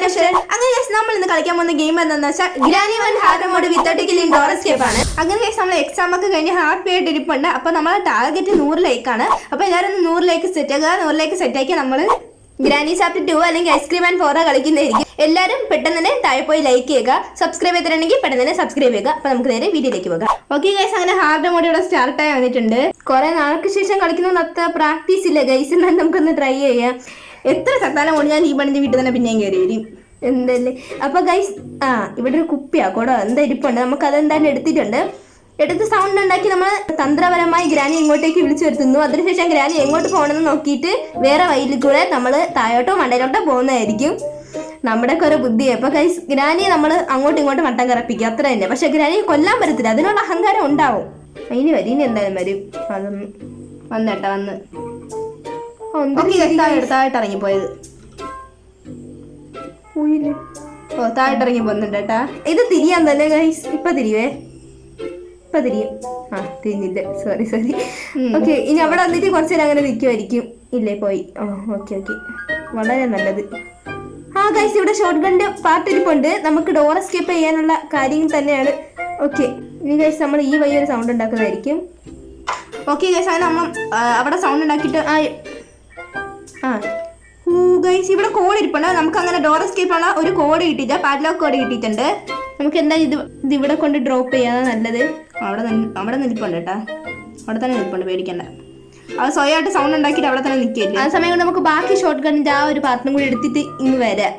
അങ്ങനെ നമ്മൾ ഇന്ന് കളിക്കാൻ പോകുന്ന ഗെയിം എന്താണെന്ന് വെച്ചാൽ Granny one hard mode without killing door escape ആണ്. അങ്ങനെ നമ്മൾ എക്സാം ഒക്കെ കഴിഞ്ഞ് ഹാപ്പി ആയിട്ട് ഇരിപ്പുണ്ട്. അപ്പൊ നമ്മളെ ടാർഗറ്റ് 100 ലൈക്കാണ്. അപ്പൊ എല്ലാവരും 100 ലൈക്ക് സെറ്റ് ആക്കുക. 100 ലൈക്ക് സെറ്റ് ആക്കി നമ്മൾ ഗ്രാനി ചാപ്റ്റർ 2 അല്ലെങ്കിൽ ഐസ്ക്രീം ആൻഡ് 4 കളിക്കുന്നതായിരിക്കും. എല്ലാവരും പെട്ടെന്ന് തന്നെ താഴെ പോയി ലൈക്ക് ചെയ്യുക. സബ്സ്ക്രൈബ് ചെയ്തിട്ടുണ്ടെങ്കിൽ പെട്ടെന്ന് തന്നെ സബ്സ്ക്രൈബ് ചെയ്യുക. അപ്പൊ നമുക്ക് നേരെ വീഡിയോയിലേക്ക് പോകാം. ഓക്കെ ഗൈസ്, അങ്ങനെ ഹാർഡ് മോഡ് ഇവിടെ സ്റ്റാർട്ട് ആയി വന്നിട്ടുണ്ട്. കുറെ നാൾക്ക് ശേഷം കളിക്കുന്ന അത്ര പ്രാക്ടീസ് ഇല്ല ഗൈസ്. എന്നാൽ നമുക്കൊന്ന് ട്രൈ ചെയ്യാം. എത്ര സത്താലം കൊണ്ട് ഞാൻ ഈ പണിന്റെ വീട്ടിൽ തന്നെ പിന്നെയും കയറി വരും എന്തല്ലേ. അപ്പൊ ഗൈസ് ഇവിടെ ഒരു കുപ്പിയാ കൂടെ എന്താ ഇരിപ്പുണ്ട്. നമുക്ക് അതെന്തായാലും എടുത്തിട്ടുണ്ട്. എടുത്ത് സൗണ്ട് ഉണ്ടാക്കി നമ്മൾ തന്ത്രപരമായി ഗ്രാനി എങ്ങോട്ടേക്ക് വിളിച്ചു വരുത്തുന്നു. അതിനുശേഷം ഗ്രാനി എങ്ങോട്ട് പോകണമെന്ന് നോക്കിയിട്ട് വേറെ വഴിയിൽ കൂടെ നമ്മൾ താഴോട്ടോ മണ്ടയിലോട്ടോ പോകുന്നതായിരിക്കും. നമ്മുടെ കുറെ ബുദ്ധിയെ. അപ്പൊ ഗൈസ് ഗ്രാനിയെ നമ്മൾ അങ്ങോട്ടും ഇങ്ങോട്ടും വട്ടം കറപ്പിക്കുക, അത്ര തന്നെ. പക്ഷെ ഗ്രാനിയെ കൊല്ലാൻ പറ്റത്തില്ല, അതിനുള്ള അഹങ്കാരം ഉണ്ടാവും. അതിന് വരും, ഇനി എന്തായാലും വരും. അതൊന്നും വന്നേട്ടാ വന്ന് താഴോട്ട് ഇറങ്ങിപ്പോയത്. ഓ താഴോട്ട് ഇറങ്ങി പോകുന്നുണ്ട് കേട്ടാ. ഇത് തിരിയാൻ തന്നെ ഗൈസ്. ഇപ്പൊ തിരിയേ, ഇപ്പൊ തിരിയും. തിരിഞ്ഞില്ല, സോറി. ഓക്കെ, ഇനി അവിടെ വന്നിട്ട് കുറച്ചു നേരം അങ്ങനെ നിൽക്കുമായിരിക്കും. ഇല്ലേ, പോയി. ഓക്കെ, വളരെ നല്ലത്. ഗൈസ് ഇവിടെ ഷോട്ട് ഗണ്ണിന്റെ പാർട്ട് ഇരിപ്പുണ്ട്. നമുക്ക് ഡോർ എസ്കേപ്പ് ചെയ്യാനുള്ള കാര്യം തന്നെയാണ്. ഓക്കെ, ഇനി ഗൈസ് നമ്മൾ ഈ വഴി ഒരു സൗണ്ട് ഉണ്ടാക്കുന്നതായിരിക്കും. ഓക്കെ ഗൈസ്, അങ്ങനെ നമ്മൾ അവിടെ സൗണ്ട് ഉണ്ടാക്കിയിട്ട് ഗൈസ് ഇവിടെ കോഡ് ഇരിപ്പുണ്ട്. നമുക്ക് അങ്ങനെ ഡോർ എസ്കേപ്പ് ഉള്ള ഒരു കോഡ് കിട്ടിയില്ല, പാഡ്ലോക്ക് കോഡ് കിട്ടിയിട്ടുണ്ട്. നമുക്ക് എന്തായാലും ഇത് ഇവിടെ കൊണ്ട് ഡ്രോപ്പ് ചെയ്യാതെ നല്ലത്. അവിടെ നിൽപ്പുണ്ട് കേട്ടാ, അവിടെ തന്നെ നിൽപ്പുണ്ട്, പേടിക്കണ്ട. അത് സ്വയമായിട്ട് സൗണ്ട് ഉണ്ടാക്കിയിട്ട് അവിടെ തന്നെ നിൽക്കില്ല. ആ സമയം കൊണ്ട് നമുക്ക് ബാക്കി ഷോട്ട് ഗണ്ണിന്റെ ആ ഒരു പാർട്ടിനും കൂടി എടുത്തിട്ട് ഇങ്ങ് വരാം.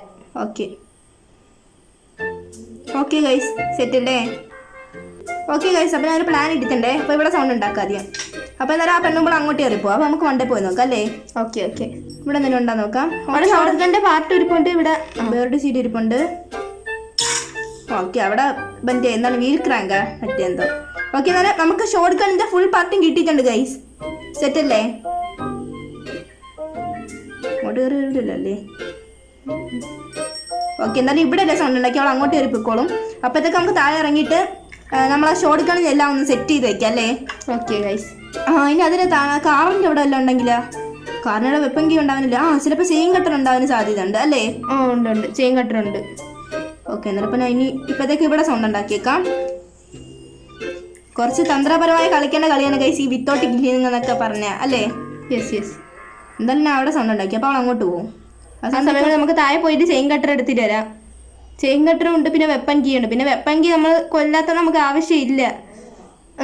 ഓക്കെ ഗൈസ്, സെറ്റ് അല്ലേ? ഓക്കെ ഗൈസ്, അപ്പൊ ഞാനൊരു പ്ലാൻ ഇട്ടിട്ടുണ്ടേ. അപ്പൊ ഇവിടെ സൗണ്ട് ഉണ്ടാക്കാതെയാ. അപ്പൊ എന്തായാലും ആ പെണ്ണുമ്പോൾ അങ്ങോട്ട് കയറിപ്പോ. അപ്പൊ നമുക്ക് വണ്ടേ പോയി നോക്കാം അല്ലേ? ഓക്കെ, ഇവിടെ എന്തെങ്കിലും ഉണ്ടാ നോക്കാം. അവിടെ ഷോട്ട് ഗണ്ണിന്റെ പാർട്ട് ഇരിപ്പുണ്ട്. ഇവിടെ വേറൊരു സീറ്റ് ഇരിപ്പുണ്ട്. ഓക്കെ, അവിടെ മറ്റേ എന്താണ് വീൽ ക്രാങ്ക മറ്റേ എന്തോ. ഓക്കെ, എന്നാലും നമുക്ക് ഷോട്ട് ഗണ്ണിന്റെ ഫുൾ പാർട്ടും കിട്ടിയിട്ടുണ്ട് ഗൈസ്. സെറ്റ് അല്ലേ? അങ്ങോട്ട് കയറിയില്ലല്ലേ? ഓക്കെ, എന്നാലും ഇവിടെ അല്ലേ സൗണ്ട് ഉണ്ടാക്കി അവൾ അങ്ങോട്ട് കയറി പൊക്കോളും. അപ്പോഴത്തേക്ക് നമുക്ക് താഴെ ഇറങ്ങിയിട്ട് നമ്മൾ ആ ഷോട്ട് ഗണ്ണിൽ എല്ലാം ഒന്ന് സെറ്റ് ചെയ്ത് വെക്കാം അല്ലേ? Okay guys. ഇനി അതിന് കാറിൻ്റെ അവിടെ എല്ലാം ഉണ്ടെങ്കിലാ? കാറിനുള്ള വെപ്പങ്കി ഉണ്ടാവാനില്ല. ചിലപ്പോൾ ചെയിൻ കട്ടർ ഉണ്ടാവാൻ സാധ്യത ഉണ്ട് അല്ലേ? ഉണ്ട്, ചെയിൻ കട്ടർ ഉണ്ട്. ഓക്കെ, എന്നാലിപ്പോൾ ഞാൻ ഇനി ഇപ്പോഴത്തേക്ക് ഇവിടെ സൗണ്ട് ഉണ്ടാക്കിയേക്കാം. കുറച്ച് തന്ത്രപരമായി കളിക്കേണ്ട കളിയാണ് ഗൈസ് ഈ വിത്തൗട്ട് കില്ലിംഗ് എന്നൊക്കെ പറഞ്ഞ അല്ലേ? യെസ്. എന്തായാലും ഞാൻ അവിടെ സൗണ്ട് ഉണ്ടാക്കി. അപ്പോൾ അവൾ അങ്ങോട്ട് പോകും. ആ സമയത്ത് നമുക്ക് താഴെ പോയിട്ട് ചെയിൻ കട്ടർ എടുത്തിട്ട് വരാം. ചെയിൻ കട്ടറും ഉണ്ട്, പിന്നെ വെപ്പൻ കീ ഉണ്ട്. പിന്നെ വെപ്പൻ കീ നമ്മൾ കൊല്ലാത്ത നമുക്ക് ആവശ്യമില്ല.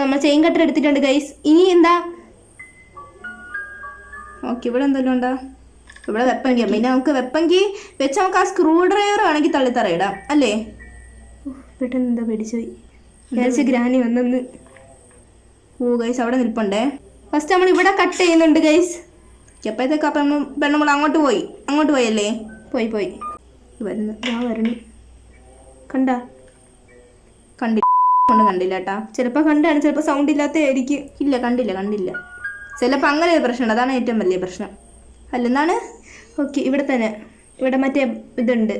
നമ്മൾ ചെയിൻ കട്ടർ എടുത്തിട്ടുണ്ട് ഗൈസ്. ഇനി എന്താ? ഓക്കെ, ഇവിടെ എന്തെല്ലാം ഉണ്ടാ? ഇവിടെ വെപ്പൻ കീ. പിന്നെ നമുക്ക് വെപ്പൻ കീ വെച്ച് നമുക്ക് ആ സ്ക്രൂ ഡ്രൈവർ ആണെങ്കിൽ തള്ളിത്തറയിടാം അല്ലേ? പെട്ടെന്ന് എന്താ പേടിച്ചുപോയി വിചാരിച്ച് ഗ്രാനി വന്നെന്ന്. ഗൈസ് അവിടെ നിൽപ്പുണ്ടേ. ഫസ്റ്റ് നമ്മൾ ഇവിടെ കട്ട് ചെയ്യുന്നുണ്ട് ഗൈസ്. എപ്പോഴത്തേക്ക് ആ പെണ്ണുമ്പോൾ അങ്ങോട്ട് പോയല്ലേ? പോയി വരണു. കണ്ടില്ല കേട്ടാ. ചിലപ്പോൾ കണ്ടാണ്, ചിലപ്പോൾ സൗണ്ട് ഇല്ലാത്തതായിരിക്കും. ഇല്ല, കണ്ടില്ല. ചിലപ്പോൾ അങ്ങനെ ഒരു പ്രശ്നമുണ്ട്. അതാണ് ഏറ്റവും വലിയ പ്രശ്നം. അല്ലെന്താണ്? ഓക്കെ, ഇവിടെ തന്നെ. ഇവിടെ മറ്റേ ഇതുണ്ട്.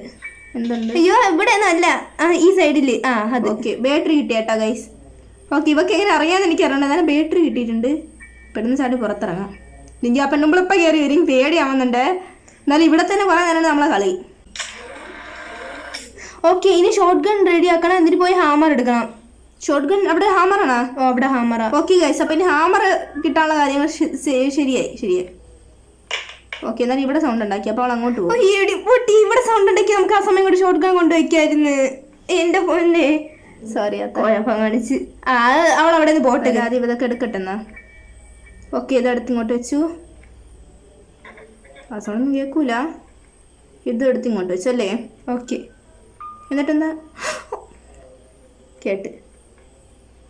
എന്തുണ്ട്? അയ്യോ, ഇവിടെ ഒന്നും അല്ല, ഈ സൈഡിൽ. അത് ഓക്കെ. ബാറ്ററി കിട്ടിയാട്ടാ ഗൈസ്. ഓക്കെ, ഇവക്ക് എങ്ങനെ അറിയാമെന്ന് എനിക്ക് അറിയണം. എന്നാലും ബാറ്ററി കിട്ടിയിട്ടുണ്ട്. പെട്ടെന്ന് ചാടി പുറത്തിറങ്ങാം. ഇല്ലെങ്കിൽ ആ പെണ്ണുമ്പിളിപ്പം കയറി വരും, പേടിയാവുന്നുണ്ട്. എന്നാലും ഇവിടെ തന്നെ കുറേ നേരം നമ്മളെ കളി. ഓക്കെ, ഇനി ഷോട്ട് ഗൺ റെഡി ആക്കണം. എന്നിട്ട് പോയി ഹാമർ എടുക്കണം. ഷോട്ട് ഗൺ അവിടെ ഹാമറാണോ? അവിടെ ഹാമറാ. ഓക്കെ ഗൈസ്, അപ്പം ഇനി ഹാമർ കിട്ടാനുള്ള കാര്യങ്ങൾ ശരിയായി. ഓക്കെ, എന്നാലും ഇവിടെ സൗണ്ട് ഉണ്ടാക്കി. അപ്പോൾ അവൾ അങ്ങോട്ട് പോകും. ഇവിടെ സൗണ്ട് ഉണ്ടാക്കി നമുക്ക് ആ സമയം കൊണ്ട് ഷോട്ട് ഗൺ കൊണ്ടുവയ്ക്കായിരുന്നു. എൻ്റെ പൊന്നെ, സോറി കുഴപ്പം കാണിച്ച്. അവൾ അവിടെ നിന്ന് പോട്ടെ. ആദ്യം ഇതൊക്കെ എടുക്കട്ടെ എന്നാ. ഓക്കെ, ഇതെടുത്ത് ഇങ്ങോട്ട് വെച്ചു. ആ സൗണ്ടൊന്നും കേൾക്കൂല. ഇതെടുത്ത് ഇങ്ങോട്ട് വെച്ചു അല്ലേ? ഓക്കെ, എന്നിട്ടെന്താ? കേട്ട്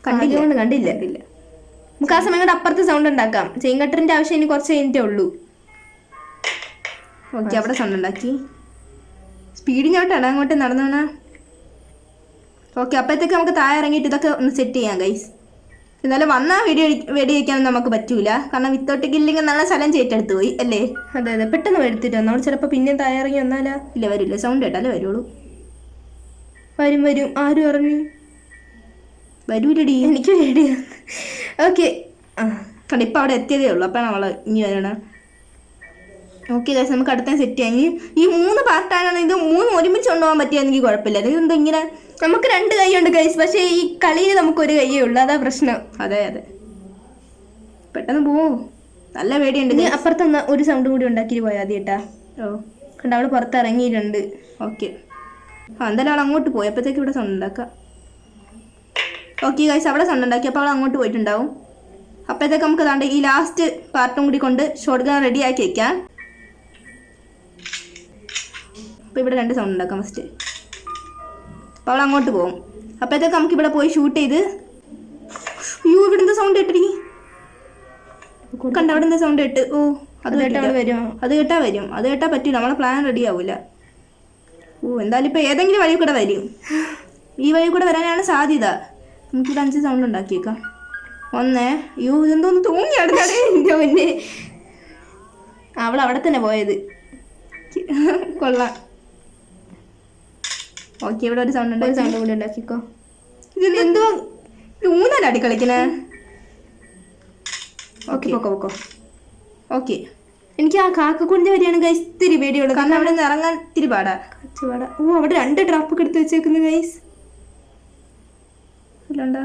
കണ്ടില്ല. നമുക്ക് ആ സമയം കൊണ്ട് അപ്പുറത്ത് സൗണ്ട് ഉണ്ടാക്കാം. ചെയിൻ കട്ടറിന്റെ ആവശ്യം ഇനി കുറച്ച് കഴിഞ്ഞിട്ടേ ഉള്ളൂ. ഓക്കെ, അവിടെ സൗണ്ട് ഉണ്ടാക്കി. സ്പീഡിങ്ങോട്ടാണ് അങ്ങോട്ട് നടന്നോണ. ഓക്കെ, അപ്പോഴത്തേക്ക് നമുക്ക് താഴെ ഇറങ്ങിയിട്ട് ഇതൊക്കെ ഒന്ന് സെറ്റ് ചെയ്യാം ഗൈസ്. എന്നാലും വന്നാൽ വെടി വയ്ക്കാനൊന്നും നമുക്ക് പറ്റൂല. കാരണം വിത്തൗട്ട് കില്ലിംഗ് നല്ല സ്ഥലം ചേറ്റെടുത്ത് പോയി അല്ലേ? അതെ, പെട്ടെന്ന് എടുത്തിട്ട് നമ്മൾ ചിലപ്പോൾ പിന്നെ താഴെ ഇറങ്ങി വന്നാലാ? ഇല്ല, വരില്ല. സൗണ്ട് കേട്ടാലേ വരുള്ളൂ. വരും. ആരും ഇറങ്ങി വരൂലടി, എനിക്ക് പേടിയാ. ഓക്കെ, കണ്ട ഇപ്പം അവിടെ എത്തിയതേ ഉള്ളൂ. അപ്പം നമ്മൾ ഇനി വരണം. ഓക്കെ ഗൈസ്, നമുക്ക് അടുത്ത സെറ്റ് ആയി. ഈ 3 പാർട്ടാണ്. ഇത് 3 ഒരുമിച്ച് കൊണ്ടുപോകാൻ പറ്റിയെങ്കിൽ കുഴപ്പമില്ല. ഇതെന്താ ഇങ്ങനെ? നമുക്ക് 2 കൈയുണ്ട് ഗൈസ്, പക്ഷേ ഈ കളിയിൽ നമുക്ക് 1 കൈയേ ഉള്ളൂ. അതാ പ്രശ്നം. അതെ പെട്ടെന്ന് പോവും. നല്ല പേടിയുണ്ട്. നീ അപ്പുറത്തുനിന്ന് ഒരു സൗണ്ട് കൂടി ഉണ്ടാക്കിയിട്ട് പോയാൽ മതി കേട്ടാ. ഓ കണ്ട, അവൾ പുറത്തിറങ്ങിയിട്ടുണ്ട്. ഓക്കെ, എന്തായാലും അവൾ അങ്ങോട്ട് പോയി. അപ്പോഴത്തേക്ക് ഇവിടെ സൗണ്ട് ഉണ്ടാക്കാം. ഓക്കെ ഗൈസ്, അവിടെ സൗണ്ട് ഉണ്ടാക്കി. അപ്പോൾ അവൾ അങ്ങോട്ട് പോയിട്ടുണ്ടാവും. അപ്പോഴത്തേക്ക് നമുക്ക് താണ്ട് ഈ ലാസ്റ്റ് പാർട്ടും കൂടി കൊണ്ട് ഷോട്ട് ഗൺ റെഡി ആക്കി വെക്കാം. അപ്പോൾ ഇവിടെ 2 സൗണ്ട് ഉണ്ടാക്കാം ഫസ്റ്റ്. അപ്പോൾ അവൾ അങ്ങോട്ട് പോകും. അപ്പോഴത്തേക്ക് നമുക്ക് ഇവിടെ പോയി ഷൂട്ട് ചെയ്ത്. അയ്യോ, ഇവിടെ എന്താ സൗണ്ട് കേട്ടിരി? കണ്ട, അവിടെ എന്താ സൗണ്ട് കേട്ട്? ഓ, അത് കേട്ടാൽ വരും. അത് കേട്ടാൽ പറ്റില്ല. നമ്മളെ പ്ലാൻ റെഡി ആവില്ല. ഓ, എന്തായാലും ഇപ്പോൾ ഏതെങ്കിലും വഴി കൂടെ വരും. ഈ വഴി കൂടെ വരാനാണ് സാധ്യത. നമുക്കിവിടെ 5 സൗണ്ട് ഉണ്ടാക്കിയേക്കാം. 1. അയ്യോ, ഇതെന്തോന്ന് തൂങ്ങി അടുത്താണ് എൻ്റെ മുന്നേ. അവൾ അവിടെ തന്നെ പോയത്. കൊള്ളാം. ഓക്കെ, ഇവിടെ ഒരു സൗണ്ട് ഉണ്ട്. സൗണ്ട് കൂടി ഉണ്ടാക്കിക്കോ. ഇത് എന്തോ ഊന്നലാടി കളിക്കണേ. ഓക്കെ, പൊക്കോ. ഓക്കെ, എനിക്ക് ആ കാക്കക്കുണ്ടിൻ്റെ വരെയാണ് ഗൈസ് ഇത്തിരി പേടിയുള്ളത്. കാരണം അവിടെ നിന്ന് ഇറങ്ങാൻ ഇത്തിരി പാടാ. ഓ, അവിടെ 2 ഡ്രോപ്പൊക്കെ എടുത്ത് വെച്ചേക്കുന്നു ഗൈസ്. അല്ലാണ്ടാ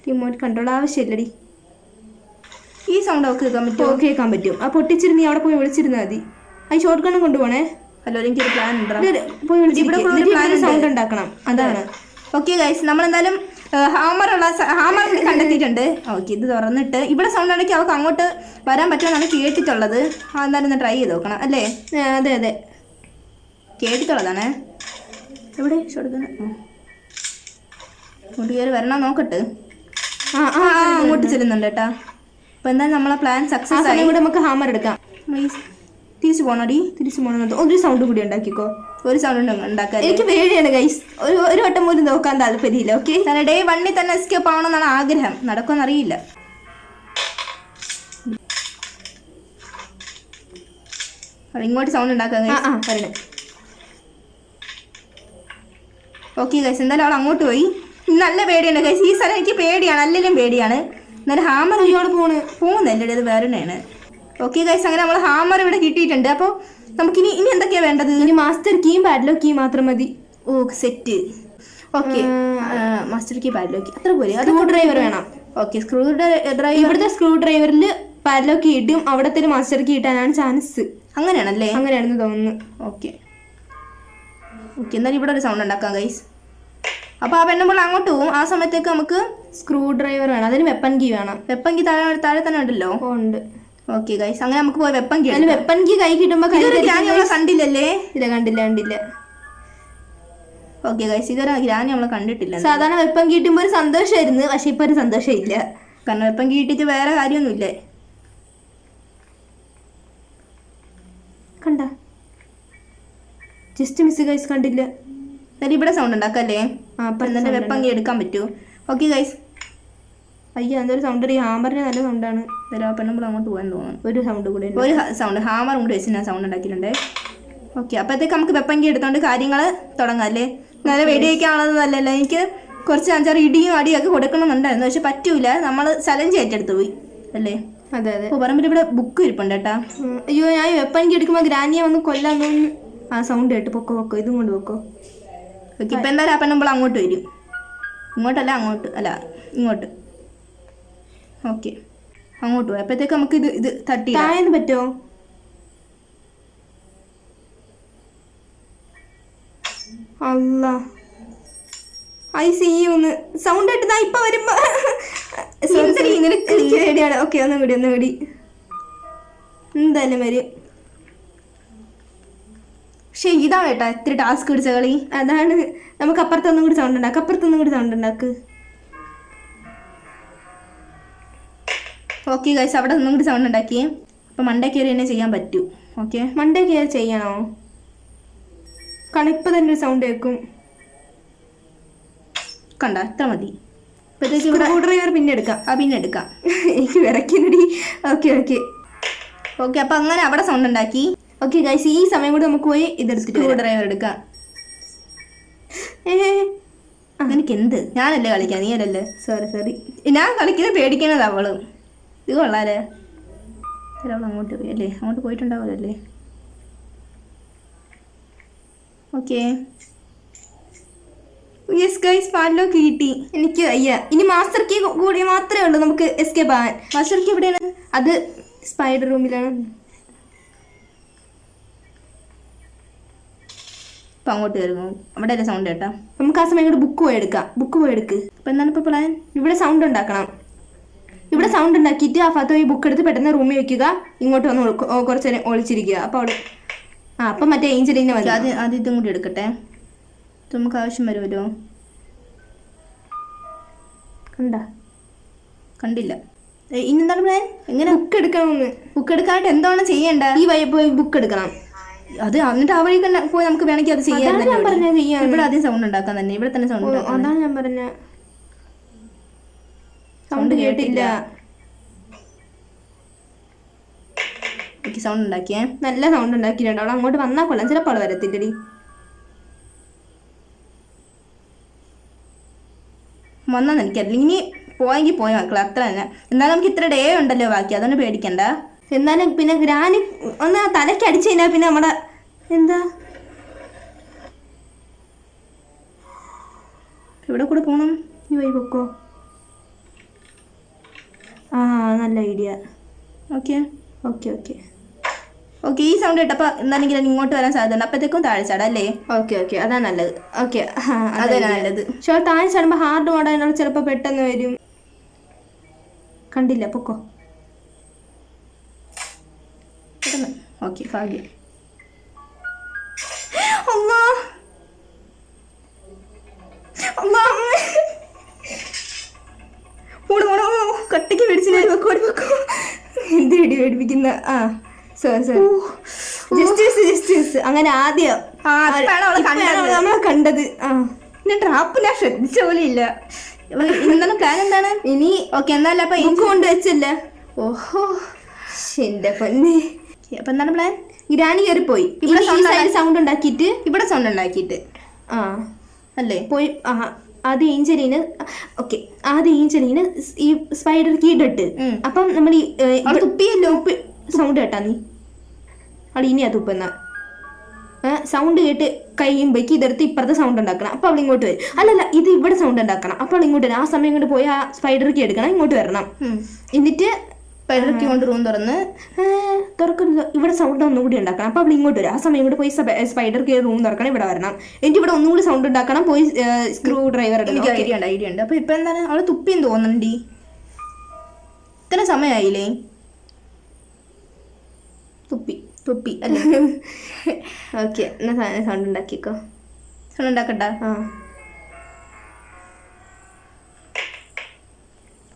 റിമോട്ട് കൺട്രോൾ ആവശ്യമില്ലടി. ഈ സൗണ്ട് ഒക്കെ കേൾക്കാൻ പറ്റുമോ? കേൾക്കാൻ പറ്റും. ആ പൊട്ടിച്ചിട്ട് നീ അവിടെ പോയി വിളിച്ചിരുന്നാൽ മതി. ആ ഷോർട്ട് ഗണ്ണും കൊണ്ടുപോകണേ. അല്ലോ, എനിക്കൊരു പ്ലാൻ ഉണ്ട്. പോയി വിളിച്ചിട്ട് സൗണ്ട് ഉണ്ടാക്കണം. അതാണ്. ഓക്കെ ഗൈസ്, നമ്മളെന്തായാലും ഹാമർ കണ്ടെത്തിയിട്ടുണ്ട്. ഓക്കെ, ഇത് തുറന്നിട്ട് ഇവിടെ സൗണ്ട് ആണെങ്കിൽ അവർക്ക് അങ്ങോട്ട് വരാൻ പറ്റുമെന്നാണ് കേട്ടിട്ടുള്ളത്. എന്തായാലും ഒന്ന് ട്രൈ ചെയ്ത് നോക്കണം അല്ലേ? അതെ കേട്ടിട്ടുള്ളതാണേ. എവിടെ ഷോർട്ട് ഗൺ? അങ്ങോട്ട് കയറി വരണം നോക്കട്ടെ. അങ്ങോട്ട് ചെല്ലുന്നുണ്ട് കേട്ടാ. അപ്പോൾ എന്തായാലും നമ്മളെ പ്ലാൻ സക്സസ് ആയി. കൂടെ നമുക്ക് ഹാമർ എടുക്കാം. തിരിച്ചു പോകണടി. തിരിച്ചു പോകണം. ഒരു സൗണ്ട് കൂടി ഉണ്ടാക്കിക്കോ. ഒരു സൗണ്ട് ഉണ്ടാക്കാൻ എനിക്ക് പേടിയാണ് ഗൈസ്. ഒരു വട്ടം പോലും നോക്കാൻ താല്പര്യമില്ല. ഓക്കെ, ഡേ 1 തന്നെ എസ്കേപ്പ് ആവണമെന്നാണ് ആഗ്രഹം. നടക്കുമെന്ന് അറിയില്ല. ഇങ്ങോട്ട് സൗണ്ട് ഉണ്ടാക്കാൻ. പറയണേ. ഓക്കെ ഗൈസ്, എന്തായാലും അവൾ അങ്ങോട്ട് പോയി. നല്ല പേടിയുണ്ട് ഗൈസ്. ഈ സ്ഥലം എനിക്ക് പേടിയാണ്, അല്ലെങ്കിലും പേടിയാണ്. എന്നാലും ഹാമർ ഇങ്ങോട്ട് പോകുന്നല്ലേ, അത് വേറെയാണ്. ഓക്കെ ഗൈസ്, അങ്ങനെ നമ്മൾ ഹാമർ ഇവിടെ കിട്ടിയിട്ടുണ്ട്. അപ്പോൾ നമുക്കിനി എന്തൊക്കെയാണ് വേണ്ടത്? ഇനി മാസ്റ്റർ കീയും പാഡ്ലോക്ക് കീ മാത്രം മതി. ഓ, set. Okay, master key padlock അത്ര പോലെ. സ്ക്രൂ ഡ്രൈവർ വേണം. Okay, screwdriver. ഇവിടുത്തെ സ്ക്രൂ ഡ്രൈവറിൽ പാഡ്ലോക്ക് കീ ഇട്ടും അവിടത്തെ മാസ്റ്റർ കീ ഇട്ടാനാണ് ചാൻസ്. അങ്ങനെയാണല്ലേ? അങ്ങനെയാണെന്ന് തോന്നുന്നു. ഓക്കെ, എന്നാലും ഇവിടെ ഒരു സൗണ്ട് ഉണ്ടാക്കാം ഗൈസ്. അപ്പോൾ ആ പെണ്ണുമ്പോൾ അങ്ങോട്ട് പോകും. ആ സമയത്തേക്ക് നമുക്ക് സ്ക്രൂ ഡ്രൈവർ വേണം. അതിന് വെപ്പൺ കീ വേണം. വെപ്പൺ കീ താഴെ തന്നെ ഉണ്ടല്ലോ. ഉണ്ട്. ഓക്കെ ഗൈസ്, അങ്ങനെ നമുക്ക് പോയി വെപ്പൺ കീ. വെപ്പൺ കീ കൈ കിട്ടുമ്പോൾ കണ്ടില്ലല്ലേ? ഇല്ല, കണ്ടില്ല. ഓക്കെ ഗൈസ്, ഇതൊരു ഗ്രാനി നമ്മൾ കണ്ടിട്ടില്ല. സാധാരണ വെപ്പൺ കീ കിട്ടുമ്പോൾ ഒരു സന്തോഷമായിരുന്നു, പക്ഷെ ഇപ്പോൾ ഒരു സന്തോഷമില്ല. കാരണം വെപ്പൺ കീ കിട്ടിയിട്ട് വേറെ കാര്യമൊന്നുമില്ലേ. കണ്ട, ജസ്റ്റ് മിസ് ഗൈസ്, കണ്ടില്ല. എന്നാലും ഇവിടെ സൗണ്ട് ഉണ്ടാക്കല്ലേ? അപ്പം എന്താ വെപ്പൺ കീ എടുക്കാൻ പറ്റുമോ? Okay guys. അയ്യോ, എന്തൊരു സൗണ്ട്. ഈ ഹാമറിന് നല്ല സൗണ്ടാണ്. ആ പെണ്ണുമ്പോൾ അങ്ങോട്ട് പോകാൻ തോന്നുന്നു. ഒരു സൗണ്ട് കൂടെ, ഒരു സൗണ്ട് ഹാമറും കൂടി വെച്ച് ഞാൻ സൗണ്ട് ഉണ്ടാക്കിയിട്ടുണ്ട്. ഓക്കെ, അപ്പോഴത്തേക്ക് നമുക്ക് വെപ്പൺ കീ എടുത്തോണ്ട് കാര്യങ്ങൾ തുടങ്ങാം അല്ലേ? നല്ല വെടിവെക്കാനുള്ളത് നല്ലല്ലോ. എനിക്ക് കുറച്ച് 5-6 ഇടിയും അടിയൊക്കെ കൊടുക്കണമെന്നുണ്ടായിരുന്നു, പക്ഷെ പറ്റൂല. നമ്മൾ ചലഞ്ച് ഏറ്റെടുത്ത് പോയി അല്ലേ? അതെ. പറമ്പിൽ ഇവിടെ ബുക്ക് ഇരിപ്പുണ്ട് കേട്ടാ. അയ്യോ, ഞാൻ വെപ്പൺ കീ എടുക്കുമ്പോൾ ഗ്രാനിയെ വന്ന് കൊല്ലാൻ തോന്നുന്നു. ആ സൗണ്ട് കേട്ട് പൊക്കോ, ഇതും കൊണ്ട് പൊക്കോ. ഓക്കെ, ഇപ്പം എന്തായാലും ആ പെണ്ണുമ്പോൾ അങ്ങോട്ട് വരും. ഇങ്ങോട്ട്. ഓക്കെ, അങ്ങോട്ട് പോയി. അപ്പോഴത്തേക്ക് നമുക്ക് ഇത് തട്ടി താഴെന്ന് പറ്റുമോ? അല്ല, ഐ സി ഒന്ന് സൗണ്ട് ഇട്ടതാ. ഇപ്പൊ വരുമ്പോ പേടിയാണ്. ഓക്കെ, ഒന്നും കൂടി എന്തായാലും വരും. പക്ഷെ ഇതാണ് കേട്ടാ ഇത്തിരി ടാസ്ക് പിടിച്ച കളി. അതാണ്. നമുക്ക് അപ്പുറത്തൊന്നും കൂടി സൗണ്ട് ഉണ്ടാക്ക്. ഓക്കെ ഗൈസ്, അവിടെ ഒന്നും കൂടി സൗണ്ട് ഉണ്ടാക്കി. അപ്പം മണ്ടേ കയറി തന്നെ ചെയ്യാൻ പറ്റൂ. ഓക്കെ, മണ്ടേ കയറി ചെയ്യണോ? കണിപ്പ് തന്നെ ഒരു സൗണ്ട് കേൾക്കും. കണ്ട, ഇത്ര മതി. അപ്പോഴത്തേക്ക് ഇവിടെ ഡ്രൈവർ പിന്നെ എടുക്കാം. എനിക്ക് വിറയ്ക്കുന്നടി. ഓക്കെ, അപ്പം അങ്ങനെ അവിടെ സൗണ്ട് ഉണ്ടാക്കി. ഓക്കെ ഗൈസ്, ഈ സമയം കൂടി നമുക്ക് പോയി ഇതെടുത്തിട്ട് ഡ്രൈവർ എടുക്കാം. എനിക്ക് എന്ത്, ഞാനല്ലേ കളിക്കാൻ, നീ അല്ലല്ലേ? സോറി. ഞാൻ കളിക്കുന്നത് പേടിക്കണത് അവള്. ഇത് കൊള്ളാലേ? അവൾ അങ്ങോട്ട് പോയി അല്ലേ? അങ്ങോട്ട് പോയിട്ടുണ്ടാവുമല്ലേ? ഓക്കെ യെസ് ഗൈസ് പാൻലോക്ക് കിട്ടി. എനിക്ക് അയ്യ ഇനി മാസ്റ്റർ കീ കൂടി മാത്രമേ ഉള്ളൂ നമുക്ക് എസ്കേപ്പ് ആവാൻ. മാസ്റ്റർ കീ എവിടെയാണ്? അത് സ്പൈഡർ റൂമിലാണ്. അപ്പം അങ്ങോട്ട് കയറുന്നു. അവിടെ അല്ലേ സൗണ്ട് കേട്ടാ. നമുക്ക് ആ സമയം കൂടെ ബുക്ക് പോയി എടുക്കാം. ബുക്ക് പോയി എടുക്ക്. അപ്പം എന്താണ് ഇപ്പോൾ പ്ലാൻ? ഇവിടെ സൗണ്ട് ഉണ്ടാക്കണം. ഇവിടെ സൗണ്ട് ഉണ്ടാക്കിയിട്ട് ആ ഭാഗത്ത് പോയി ബുക്ക് എടുത്ത് പെട്ടെന്ന് റൂമിൽ വെക്കുക. ഇങ്ങോട്ട് വന്ന് കുറച്ച് നേരം ഒളിച്ചിരിക്കുക. അപ്പോൾ അവിടെ അപ്പം മറ്റേ ഏഞ്ചലിനെ മതി. ആദ്യം ഇതും കൂടി എടുക്കട്ടെ. ഇത് നമുക്ക് ആവശ്യം വരുമല്ലോ. കണ്ടില്ല. ഇനി എന്താണ് പ്ലാൻ? എങ്ങനെ ബുക്ക് എടുക്കണമെന്ന്? ബുക്ക് എടുക്കാനായിട്ട് എന്താണ് ചെയ്യേണ്ട? ഈ വഴി പോയി ബുക്ക് എടുക്കണം. അത് എന്നിട്ട് ആ വഴി പോയി നമുക്ക് വേണമെങ്കിൽ അത് ചെയ്യാം. ഇവിടെ ആദ്യം സൗണ്ട് ഉണ്ടാക്കാൻ തന്നെ. ഇവിടെ തന്നെ സൗണ്ട്. അതാണ് ഞാൻ പറഞ്ഞ സൗണ്ട് കേട്ടില്ല. എനിക്ക് സൗണ്ട് ഉണ്ടാക്കിയേ. നല്ല സൗണ്ട് ഉണ്ടാക്കിയിട്ടുണ്ട്. അവൾ അങ്ങോട്ട് വന്നാൽ കൊള്ളാം. ചിലപ്പോൾ അവൾ വരത്തില്ലടി. വന്നാന്ന് എനിക്കറിയില്ല. ഇനി പോയെങ്കിൽ പോയ മക്കളെ അത്ര തന്നെ. എന്നാലും നമുക്ക് ഇത്ര ഡേ ഉണ്ടല്ലോ ബാക്കി. അതൊന്നും പേടിക്കണ്ട. എന്നാലും പിന്നെ ഗ്രാനി ഒന്ന് തലയ്ക്ക് അടിച്ചു കഴിഞ്ഞാൽ പിന്നെ നമ്മുടെ എന്താ ഇവിടെ കൂടെ പോകണം. ഈ വഴി പൊക്കോ. ആ നല്ല idea. Okay okay okay okay. ഈ സൗണ്ട് കേട്ടപ്പോൾ എന്താണെങ്കിലും ഇങ്ങോട്ട് വരാൻ സാധ്യത. അപ്പോഴത്തേക്കും താഴെ ചാടാം അല്ലേ? ഓക്കെ ഓക്കെ അതാണ് നല്ലത്. ഓക്കെ അതല്ല നല്ലത്. പക്ഷെ താഴെ ചാടുമ്പോൾ ഹാർഡ് മോഡായതുകൊണ്ട് ചിലപ്പോൾ പെട്ടെന്ന് വരും. കണ്ടില്ല പൊക്കോ. പെട്ടെന്ന് ഓക്കെ ഭാഗ്യം. അല്ലാ അല്ലാ കട്ടിക്ക് മേടിച്ചു വെക്കോ. എന്ത് ഇടി മേടിപ്പിക്കുന്ന. ആ സോറി സോറി. ജസ്റ്റിസ് അങ്ങനെ ആദ്യം നമ്മളെ കണ്ടത്. ആ പിന്നെ ട്രാപ്പ് ഞാൻ ശ്രദ്ധിച്ച പോലെ ഇല്ല. എന്താണ് പ്ലാൻ? എന്താണ് ഇനി? ഓക്കെ എന്നാലും അപ്പൊ എനിക്ക് കൊണ്ടുവച്ചല്ല. ഓഹോ എന്റെ പൊന്നെ. അപ്പൊ എന്താണ് പ്ലാൻ? ഗ്രാനി കയറിപ്പോയി. ഇവിടെ സൗണ്ട് ഉണ്ടാക്കിയിട്ട് ഇവിടെ സൗണ്ട് ഉണ്ടാക്കിയിട്ട് ആ അല്ലേ പോയി. ആ ആദ്യം ഏഞ്ചലീന്. ഓക്കെ ആദ്യം ഏഞ്ചലീന് ഈ സ്പൈഡർ കീടിട്ട്. അപ്പം നമ്മൾ ഈ തുപ്പിയല്ലോ സൗണ്ട് കേട്ടാ നീ അവിടെ ഇനിയാ തുപ്പുന്ന സൗണ്ട് കേട്ട് കഴിയുമ്പോഴേക്ക് ഇതെടുത്ത് ഇപ്പുറത്തെ സൗണ്ട് ഉണ്ടാക്കണം. അപ്പോൾ അവൾ ഇങ്ങോട്ട് വരും. അല്ലല്ല ഇത് ഇവിടെ സൗണ്ട് ഉണ്ടാക്കണം. അപ്പോൾ അവൾ ഇങ്ങോട്ട് വരും. ആ സമയം കൊണ്ട് പോയി ആ സ്പൈഡർക്ക് എടുക്കണം. ഇങ്ങോട്ട് വരണം. എന്നിട്ട് സ്പൈഡർക്ക് കൊണ്ട് റൂം തുറക്കുന്നത് ഇവിടെ സൗണ്ട് ഒന്നുകൂടി ഉണ്ടാക്കണം. അപ്പോൾ അവൾ ഇങ്ങോട്ട് വരും. ആ സമയം കൊണ്ട് പോയി സ്പൈഡർക്ക് റൂം തുറക്കണം. ഇവിടെ വരണം. എന്നിട്ട് ഇവിടെ ഒന്നുകൂടി സൗണ്ട് ഉണ്ടാക്കണം. പോയി സ്ക്രൂ ഡ്രൈവർ ഐഡിയ ഉണ്ട്. അപ്പോൾ ഇപ്പം എന്താണ് അവൾ തുപ്പിയെന്ന് തോന്നണ്ടി. ഇത്ര സമയമായില്ലേ? തുപ്പി അല്ലേ? ഓക്കെ എന്നാ സൗണ്ട് ഉണ്ടാക്കിക്കോ. സൗണ്ട് ഉണ്ടാക്കണ്ട. ആ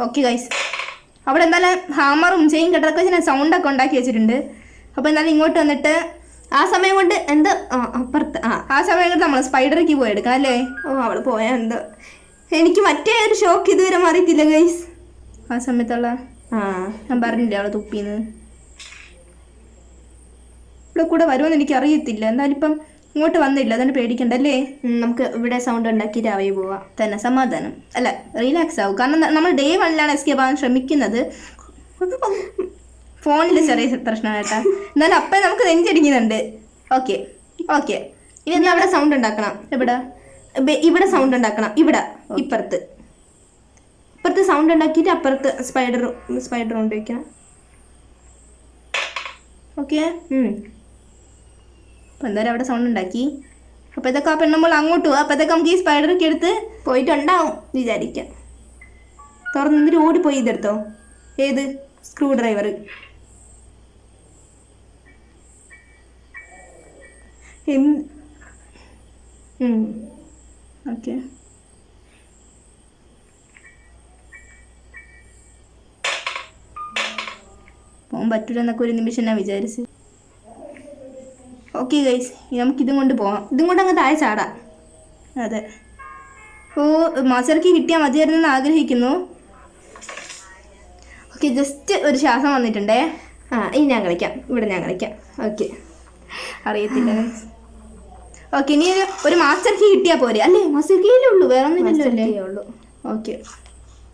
ഓക്കെ ഗൈസ്. അവിടെ എന്തായാലും ഹാമറും ചെയിൻ കെട്ടൊക്കെ വെച്ച് ഞാൻ സൗണ്ടൊക്കെ ഉണ്ടാക്കി വെച്ചിട്ടുണ്ട്. അപ്പോൾ എന്തായാലും ഇങ്ങോട്ട് വന്നിട്ട് ആ സമയം കൊണ്ട് എന്ത് അപ്പുറത്ത് ആ സമയം കൊണ്ട് നമ്മൾ സ്പൈഡർക്ക് പോയി എടുക്കണം അല്ലേ? ഓ അവൾ പോയാ എന്തോ. എനിക്ക് മറ്റേ ഒരു ഷോക്ക് ഇതുവരെ മാറിയിട്ടില്ല ഗൈസ്. ആ സമയത്തുള്ള ഞാൻ പറഞ്ഞില്ലേ അവളെ തുപ്പിന്ന്. ഇവിടെ കൂടെ വരുമെന്ന് എനിക്ക് അറിയത്തില്ല. എന്തായാലും ഇപ്പം ഇങ്ങോട്ട് വന്നില്ല. അതുകൊണ്ട് പേടിക്കണ്ടല്ലേ? നമുക്ക് ഇവിടെ സൗണ്ട് ഉണ്ടാക്കി രാവിലെ പോവാം. തന്നെ സമാധാനം അല്ല റിലാക്സ് ആവും. കാരണം നമ്മൾ ഡേ 1 എസ്കേപ്പ് ആവാൻ ശ്രമിക്കുന്നത്. ഫോണിൽ ചെറിയ പ്രശ്നം കേട്ടാ. എന്നാലും അപ്പം നമുക്ക് നെഞ്ചടിക്കുന്നുണ്ട്. ഓക്കെ ഓക്കെ ഇനി എന്താ അവിടെ സൗണ്ട് ഉണ്ടാക്കണം. ഇവിടെ സൗണ്ട് ഉണ്ടാക്കണം. ഇപ്പുറത്ത് സൗണ്ട് ഉണ്ടാക്കിയിട്ട് അപ്പുറത്ത് സ്പൈഡർ കൊണ്ട് വയ്ക്കണം. ഓക്കെ അപ്പോൾ എന്തായാലും അവിടെ സൗണ്ട് ഉണ്ടാക്കി. അപ്പോൾ ഇതൊക്കെ ആ പെണ്ണുമ്പോൾ അങ്ങോട്ട് പോകും. അപ്പോൾ ഇതൊക്കെ നമുക്ക് ഈ സ്പൈഡറൊക്കെ എടുത്ത് പോയിട്ടുണ്ടാവും വിചാരിക്കാം. തുറന്നിട്ട് ഓടിപ്പോയി ഇതെടുത്തോ. ഏത് സ്ക്രൂ ഡ്രൈവർ? ഓക്കെ പോകാൻ പറ്റില്ല എന്നൊക്കെ ഒരു നിമിഷം ഞാൻ വിചാരിച്ചു. ഓക്കെ ഗൈസ് നമുക്കിതും കൊണ്ട് പോവാം. ഇതും കൊണ്ട് അങ്ങ് താഴെ ചാടാം. അതെ ഓ മാസ്റ്റർക്ക് കിട്ടിയാൽ മതിയായിരുന്നെന്ന് ആഗ്രഹിക്കുന്നു. ഓക്കെ ജസ്റ്റ് ഒരു ശ്വാസം വന്നിട്ടുണ്ടേ. ഇനി ഞാൻ കളിക്കാം. ഇവിടെ ഞാൻ കളിക്കാം. ഓക്കെ അറിയത്തില്ല. ഓക്കെ ഇനി ഒരു മാസ്റ്റർ കീ കിട്ടിയാൽ പോരെ അല്ലേ? മാസ്റ്റർ കീയല്ലേ ഉള്ളൂ, വേറെ ഒന്നും അല്ലേ ഉള്ളൂ. ഓക്കെ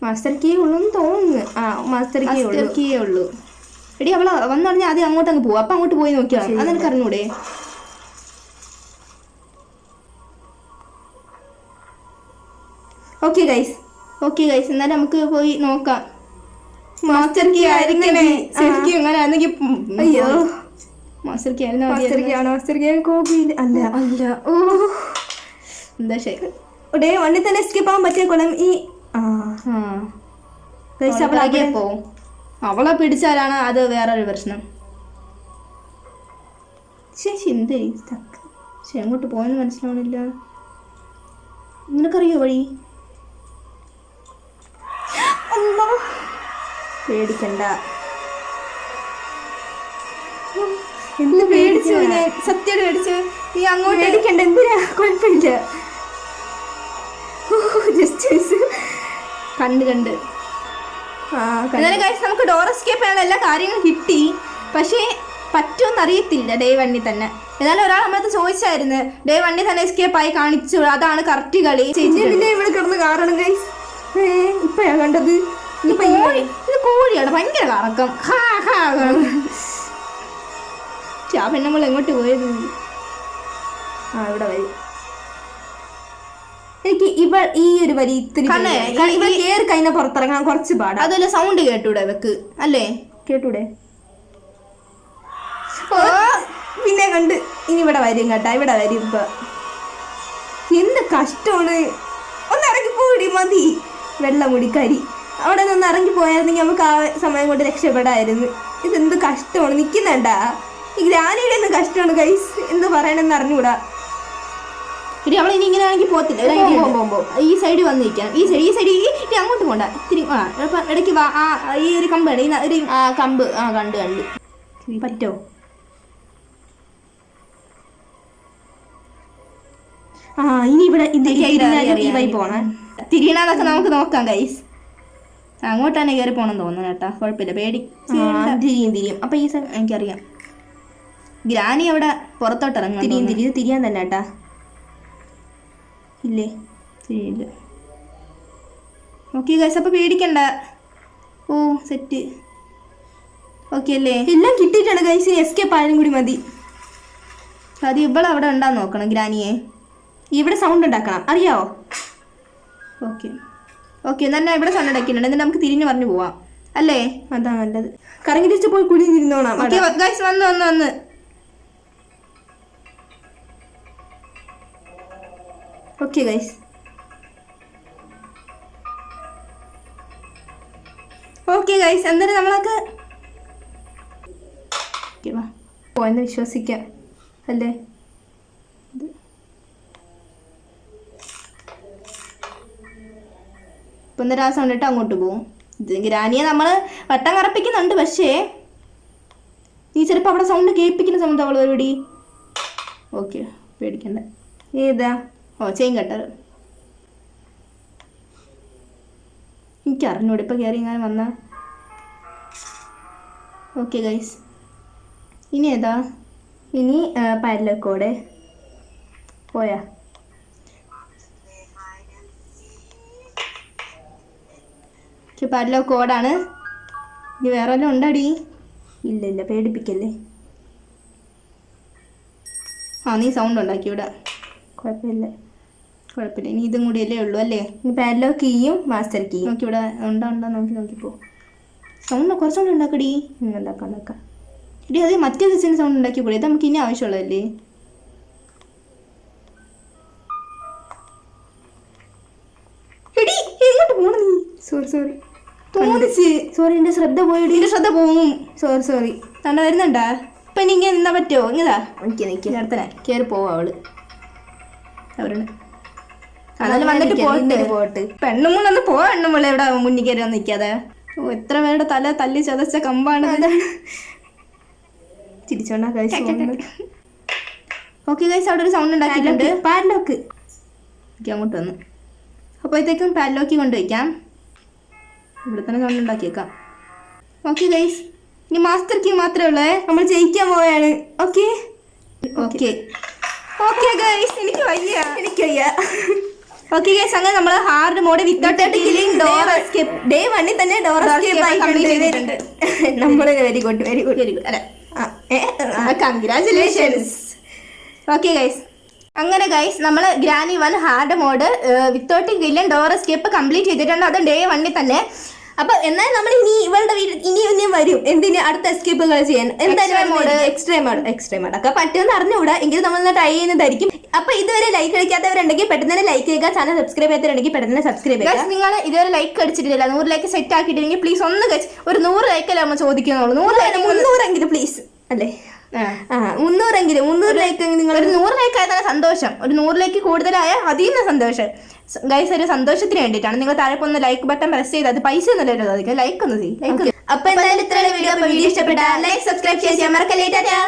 മാസ്റ്റർ കീ ഉള്ളൂ എന്ന് തോന്നുന്നു. മാസ്റ്റർ കീയേ ഉള്ളൂ. എടി അവളെ വന്നു പറഞ്ഞാൽ ആദ്യം അങ്ങോട്ട് അങ്ങ് പോവും. അപ്പം അങ്ങോട്ട് പോയി നോക്കിയാൽ അത് എനിക്ക് അറിഞ്ഞൂടെ? ഓക്കെ ഗൈസ് എന്നാലും നമുക്ക് പോയി നോക്കാം. മാസ്റ്റർ കീ ആയിരിക്കണേ ശരിക്കും എങ്ങനെ ആണെങ്കിൽ. അയ്യോ മാസ്റ്റർ കീ ആയിരുന്നു. മാസ്റ്റർ കീ കോപ്പിയില്ല. അല്ല ഓ എന്താ ശരി ഡേ വണ്ടി തന്നെ എസ്കേപ്പ് ആവാൻ പറ്റിയ കൊല്ലം ഈ അവളാകെ പോവും. അവളെ പിടിച്ചാലാണ് അത് വേറൊരു പ്രശ്നം. എന്തേ എങ്ങോട്ട് പോയെന്ന് മനസ്സിലാവണില്ല. നിനക്കറിയോ വഴി? പേടിക്കണ്ട. എന്ത് പേടിച്ചു ഞാൻ സത്യം പേടിച്ചു. നീ അങ്ങോട്ട് പേടിക്കണ്ട. എന്തിനാ കുഴപ്പമില്ല. കണ്ട് നമുക്ക് ഡോർ എസ്കേപ്പ് ചെയ്യാനുള്ള എല്ലാ കാര്യങ്ങളും കിട്ടി. പക്ഷേ പറ്റുമെന്ന് അറിയത്തില്ല ഡേ വണ്ണി തന്നെ. എന്നാലും ഒരാൾ നമ്മളത് ചോദിച്ചായിരുന്നു ഡേ വണ്ണി തന്നെ എസ്കേപ്പ് ആയി കാണിച്ചു, അതാണ് കറക്റ്റ് കളി. ഇവിടെ കിടന്ന് കാരണം ഗൈസ് ഇപ്പഴാ കണ്ടത്. ഇത് കോഴിയാണ് ഭയങ്കര കറക്കം. ആ പെണ്ണുമ്പോൾ എങ്ങോട്ട് പോയത്? ഇവിടെ വരും. എനിക്ക് ഈ ഒരു വരി ഇത്തിരി കേറി കഴിഞ്ഞാൽ പുറത്തിറങ്ങാൻ കുറച്ച് പാടാ. അതല്ല സൗണ്ട് കേട്ടൂടെ വെക്ക് അല്ലേ? കേട്ടൂടെ? പിന്നെ കണ്ട് ഇനി ഇവിടെ വരും കേട്ടാ. ഇവിടെ വരും. ഇപ്പൊ എന്ത് കഷ്ടമാണ്. ഒന്ന് ഇറങ്ങി പോടി മതി. വെള്ളമുടിക്കരി അവിടെ നിന്ന് ഇറങ്ങി പോയായിരുന്നെങ്കിൽ നമുക്ക് ആ സമയം കൊണ്ട് രക്ഷപ്പെടായിരുന്നു. ഇതെന്ത് കഷ്ടമാണ്. നിൽക്കുന്നുണ്ടാ ഈ ഗ്രാനിയുടെ ഒന്നും കഷ്ടമാണ് ഗൈസ്. എന്ത് പറയണമെന്ന് അറിഞ്ഞൂടാ. ഇനി അവൾ ഇനി ഇങ്ങനെ ആണെങ്കിൽ പോകത്തില്ല. ഈ സൈഡിൽ വന്നിരിക്കണം. ഈ സൈഡ് ഇനി അങ്ങോട്ട് പോണ്ട. ഇത്തിരി ഇടയ്ക്ക് ഈ ഒരു കമ്പ് ഒരു കമ്പ് കണ്ട് പറ്റോ? ഇനി ഇവിടെ ഈ വഴി പോണേ. തിരിയണതൊക്കെ നമുക്ക് നോക്കാം ഗൈസ്. അങ്ങോട്ടാണ് കയറി പോണെന്ന് തോന്നുന്നു കേട്ടാ. കുഴപ്പമില്ല. തിരിയും. അപ്പൊ ഈ എനിക്കറിയാം ഗ്രാനി അവിടെ പുറത്തോട്ട് ഇറങ്ങും. തിരിയാൻ തന്നെ കേട്ടാ. ഇല്ലേ തിരിയില്ല. ഓക്കെ ഗൈസ് അപ്പൊ പേടിക്കണ്ട. ഓ സെറ്റ്. ഓക്കെ അല്ലേ? എല്ലാം കിട്ടിയിട്ടാണ് ഗൈസ്. എസ്കേപ്പ് ആയാലും കൂടി മതി. അത് ഇവളവിടെ ഉണ്ടാന്ന് നോക്കണം ഗ്രാനിയെ. ഇവിടെ സൗണ്ട് ഉണ്ടാക്കണം അറിയാവോ? ഓക്കെ എന്നാൽ ഇവിടെ സൗണ്ട് ഉണ്ടാക്കിയിട്ടുണ്ട്. എന്നിട്ട് നമുക്ക് തിരിഞ്ഞു പറഞ്ഞു പോവാം അല്ലേ? അതാ നല്ലത്. കറങ്ങി തിരിച്ച് പോയി കുടി തിരിഞ്ഞോളാം. ഗൈസ് വന്ന് ഓക്കെ ഗൈസ്. എന്തായാലും നമ്മളൊക്കെ പോയെന്ന് വിശ്വസിക്കാം അല്ലേ? ഇപ്പം എന്താ ആ സൗണ്ട് ഇട്ട് അങ്ങോട്ട് പോവും. ഗ്രാനിയെ നമ്മൾ വട്ടം കറപ്പിക്കുന്നുണ്ട്. പക്ഷേ നീ ചിലപ്പോൾ അവിടെ സൗണ്ട് കേൾപ്പിക്കുന്ന സമയത്ത് അവൾ ഒരുപടി. ഓക്കെ പേടിക്കണ്ട. ഏതാ? Chain cutter. എനിക്കറിഞ്ഞൂടെ ഇപ്പം കയറി ഇങ്ങനെ വന്ന. ഓക്കെ ഗൈസ് ഇനി ഏതാ? ഇനി പാരലക്കോടെ പോയാ? പാരലോ കോഡാണ്. ഇനി വേറെ വല്ലതും ഉണ്ടാടി? ഇല്ല പേടിപ്പിക്കല്ലേ. നീ സൗണ്ട് ഉണ്ടാക്കി ഇവിടെ. കുഴപ്പമില്ല. ഇനി ഇതും കൂടിയല്ലേ ഉള്ളൂ അല്ലേ? ഇനി പാരലോ കീയും മാസ്റ്റർ കീയും. നോക്കി ഇവിടെ ഉണ്ടോ നോക്കിപ്പോ. സൗണ്ട് കുറച്ചുകൊണ്ട് ഉണ്ടാക്കടി. ഉണ്ടാക്കാം ഇടി. അത് മറ്റേ ദിവസം സൗണ്ട് ഉണ്ടാക്കി കൂടി. ഇത് നമുക്ക് ഇനി ആവശ്യമുള്ളതല്ലേ? എടി എങ്ങോട്ട് പോണ നീ? സോറി എന്റെ ശ്രദ്ധ പോയി. ശ്രദ്ധ പോവും. സോറി തണ്ട വരുന്നുണ്ടാ? ഇപ്പൊ ഇനി ഇങ്ങനെ നിന്നാ പറ്റുമോ? ഇങ്ങതാ നിൽക്കി നേരത്തെ കയറി പോവാ അവള്. അവരുണ്ട് അതെല്ലാം വന്നിട്ട് പോട്ട്. പെണ്ണുമുള്ളൊന്ന് പോവാ. പെണ്ണുമുള്ള ഇവിടെ മുന്നിൽ കയറി വന്ന് നിൽക്കാതെ. എത്ര പേരുടെ തല തല്ലി ചതച്ച കമ്പാണ്. തിരിച്ചോണ്ടാ കഴിച്ചു. ഓക്കെ ഗൈസ് അവിടെ ഒരു സൗണ്ട് ഉണ്ടാക്കിയിട്ടുണ്ട്. പാരലോക്ക് അങ്ങോട്ട് വന്നു. അപ്പോഴത്തേക്കും പാരലോക്ക് കൊണ്ടുവയ്ക്കാം. ഇവിടെ തന്നെ സൗണ്ട് ഉണ്ടാക്കിയേക്കാം. ഓക്കെ ഗൈസ് ഇനി മാസ്റ്റർ കീ മാത്രമേ ഉള്ളേ. നമ്മൾ ജയിക്കാൻ പോവുകയാണ്. ഓക്കെ ഗൈസ് എനിക്ക് വയ്യ. ഓക്കെ ഗൈസ് അങ്ങനെ നമ്മൾ hard mode without killing door escape day 1 തന്നെ ഡോർ എസ്കേപ്പ് ആയി കംപ്ലീറ്റ് ചെയ്തിട്ടുണ്ട്. നമ്മൾ വെരി ഗുഡ് അല്ല കൺഗ്രാറ്റുലേഷൻസ്. ഓക്കെ ഗൈസ് അങ്ങനെ ഗൈസ് നമ്മൾ ഗ്രാനി 1 ഹാർഡ് മോഡ് വിത്തൗട്ട് കില്ലും ഡോർ എസ്കേപ്പ് കംപ്ലീറ്റ് ചെയ്തിട്ടുണ്ട്. അത് ഡേ 1 തന്നെ. അപ്പൊ എന്നാൽ നമ്മൾ ഇനി ഇവളുടെ വീട്ടിൽ ഇനിയും വരും എന്തിന് അടുത്ത എസ്കേപ്പുകൾ ചെയ്യാൻ. എന്തായാലും എക്സ്ട്രീം മോഡ് ഒക്കെ പറ്റുമെന്ന് അറിഞ്ഞുകൂടാ, എങ്കിലും നമ്മൾ ട്രൈ ചെയ്യുന്നതായിരിക്കും. അപ്പൊ ഇതുവരെ ലൈക്ക് അടിക്കാത്തവരുണ്ടെങ്കിൽ പെട്ടെന്ന് തന്നെ ലൈക്ക് ചെയ്യുക. ചാനൽ സബ്സ്ക്രൈബ് ചെയ്യാത്തവരുണ്ടെങ്കിൽ പെട്ടെന്ന് സബ്സ്ക്രൈബ് ചെയ്യുക. നിങ്ങൾ ഇതുവരെ ലൈക്ക് അടിച്ചിട്ടില്ല, 100 ലൈക്ക് സെറ്റ് ആക്കിയിട്ടില്ലെങ്കിൽ പ്ലീസ് ഒന്ന് ഒരു 100 ലൈക്കല്ലേ നമ്മൾ ചോദിക്കുന്നുള്ളൂ. 300 പ്ലീസ് അല്ലേ? 300 ലൈക്ക് നിങ്ങൾ ഒരു 100 ലൈക്ക് ആയ തന്നെ സന്തോഷം. ഒരു 100 ലൈക്ക് കൂടുതലായ അതിന് സന്തോഷം ഗൈസ്. ഒരു സന്തോഷത്തിന് വേണ്ടിയിട്ടാണ്. നിങ്ങൾ താഴെ ഒന്ന് ലൈക്ക് ബട്ടൺ പ്രസ് ചെയ്ത്, അത് പൈസ ഒന്നുമല്ലോ ചോദിക്കുക, ലൈക്ക് ഒന്ന് ചെയ്യും. അപ്പൊ എന്തായാലും ഇത്രയും വീഡിയോ ഇഷ്ടപ്പെട്ടാൽ ലൈക്ക് സബ്സ്ക്രൈബ് ചെയ്യാൻ മറക്കല്ലേ.